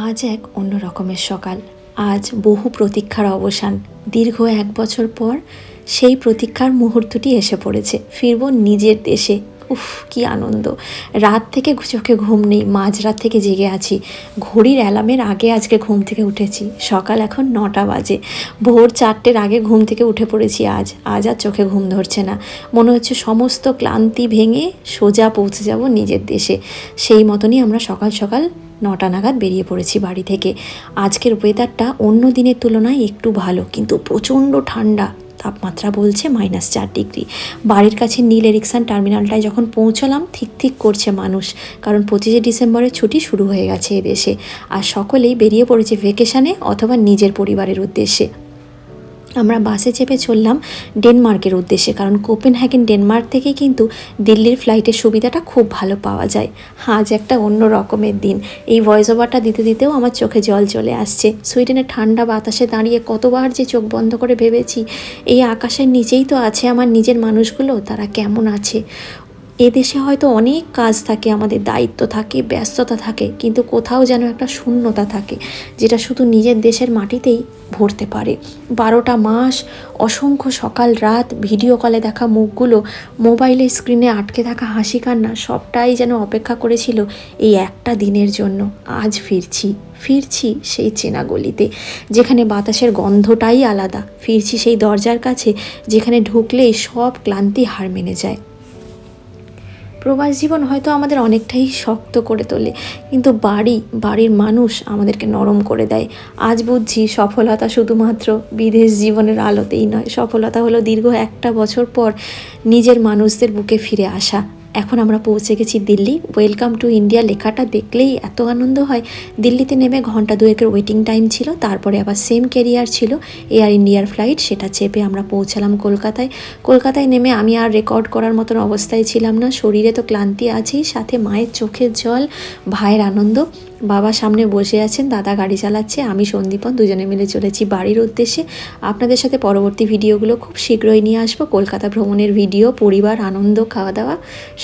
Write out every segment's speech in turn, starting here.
আজ এক অন্য রকমের সকাল। আজ বহু প্রতীক্ষার অবসান। দীর্ঘ 1 বছর পর সেই প্রতীক্ষার মুহূর্তটি এসে পড়েছে। ফিরব নিজের দেশে। উফ, কি আনন্দ! রাত থেকে চোখে ঘুম নেই, মাঝরাত থেকে জেগে আছি। ঘড়ির অ্যালার্মের আগে আজকে ঘুম থেকে উঠেছি। সকাল এখন 9টা বাজে। ভোর 4টের আগে ঘুম থেকে উঠে পড়েছি। আজ আর চোখে ঘুম ধরছে না। মনে হচ্ছে সমস্ত ক্লান্তি ভেঙে সোজা পৌঁছে যাব নিজের দেশে। সেই মতনই আমরা সকাল সকাল 9টা নাগাদ বেরিয়ে পড়েছি বাড়ি থেকে। আজকের ওয়েদারটা অন্য দিনের তুলনায় একটু ভালো, কিন্তু প্রচণ্ড ঠান্ডা। তাপমাত্রা বলছে -4 ডিগ্রি। বাড়ির কাছে নীল এরিকসন টার্মিনালটায় যখন পৌঁছলাম, ঠিক ঠিক করছে মানুষ, কারণ 25শে ডিসেম্বরের ছুটি শুরু হয়ে গেছে এদেশে। আর সকলেই বেরিয়ে পড়েছে ভেকেশানে অথবা নিজের পরিবারের উদ্দেশ্যে। আমরা বাসে চেপে চললাম ডেনমার্কের উদ্দেশ্যে, কারণ কোপেনহেগেন ডেনমার্ক থেকে কিন্তু দিল্লির ফ্লাইটের সুবিধাটা খুব ভালো পাওয়া যায়। আজ একটা অন্য রকমের দিন। এই ভয়েস ওভারটা দিতে দিতেও আমার চোখে জল চলে আসছে। সুইডেনের ঠান্ডা বাতাসে দাঁড়িয়ে কতবার যে চোখ বন্ধ করে ভেবেছি, এই আকাশের নিচেই তো আছে আমার নিজের মানুষগুলো, তারা কেমন আছে। এদেশে হয়তো অনেক কাজ থাকে, আমাদের দায়িত্ব থাকে, ব্যস্ততা থাকে, কিন্তু কোথাও যেন একটা শূন্যতা থাকে, যেটা শুধু নিজের দেশের মাটিতেই ভরতে পারে। 12টা মাস, অসংখ্য সকাল রাত, ভিডিও কলে দেখা মুখগুলো, মোবাইলের স্ক্রিনে আটকে থাকা হাসি কান্না, সবটাই যেন অপেক্ষা করেছিল এই একটা দিনের জন্য। আজ ফিরছি সেই চেনা গলিতে, যেখানে বাতাসের গন্ধটাই আলাদা। ফিরছি সেই দরজার কাছে, যেখানে ঢুকলেই সব ক্লান্তি হার মেনে যায়। প্রবাস জীবন হয়তো আমাদের অনেকটাই শক্ত করে তোলে, কিন্তু বাড়ির মানুষ আমাদেরকে নরম করে দেয়। আজ বুঝছি সফলতা শুধুমাত্র বিদেশ জীবনের আলোতেই নয়। সফলতা হলো দীর্ঘ 1টা বছর পর নিজের মানুষদের বুকে ফিরে আসা। এখন আমরা পৌঁছে গেছি দিল্লি। ওয়েলকাম টু ইন্ডিয়া লেখাটা দেখলেই এত আনন্দ হয়। দিল্লিতে নেমে ঘন্টা 2-এর ওয়েটিং টাইম ছিল, তারপরে আবার সেম ক্যারিয়ার ছিল এয়ার ইন্ডিয়ার ফ্লাইট, সেটা চেপে আমরা পৌঁছালাম কলকাতায় নেমে আমি আর রেকর্ড করার মতন অবস্থায় ছিলাম না। শরীরে তো ক্লান্তি আছেই, সাথে মায়ের চোখের জল, ভাইয়ের আনন্দ। বাবা সামনে বসে আছেন, দাদা গাড়ি চালাচ্ছে, আমি সন্দীপন দুজনে মিলে চলেছি বাড়ির উদ্দেশ্যে। আপনাদের সাথে পরবর্তী ভিডিওগুলো খুব শীঘ্রই নিয়ে আসবো। কলকাতা ভ্রমণের ভিডিও, পরিবার, আনন্দ, খাওয়া দাওয়া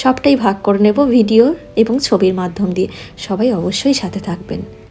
সবটাই ভাগ করে নেব ভিডিও এবং ছবির মাধ্যম দিয়ে। সবাই অবশ্যই সাথে থাকবেন।